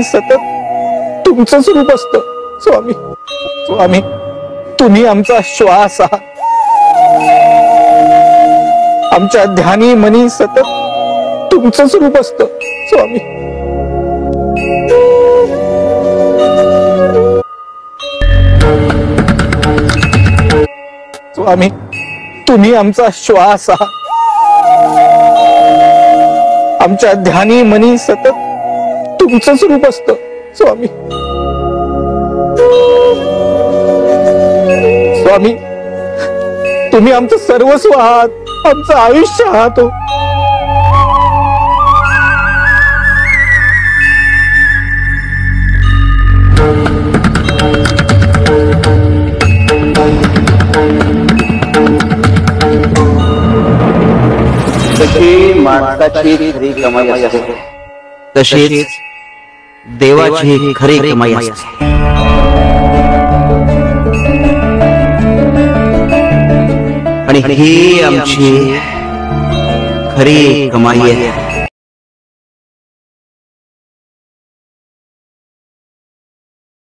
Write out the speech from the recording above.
सतत तुमचंच रूप असतं स्वामी. स्वामी तुम्ही आमचा श्वास आहात. आमच्या ध्यानी मनी सतत तुमचंच रूप असतं स्वामी. स्वामी तुम्ही आमचा श्वास आहात. आमच्या ध्यानी मनी सतत तुमचंच रूप असतं स्वामी. स्वामी तुम्ही आमचं सर्वस्व आहात, आमचं आयुष्य आहात. जशी माणसाची खरी कमाई असते तशीच देवाची खरी कमाई असते. आणि ही आमची खरी कमाई आहे.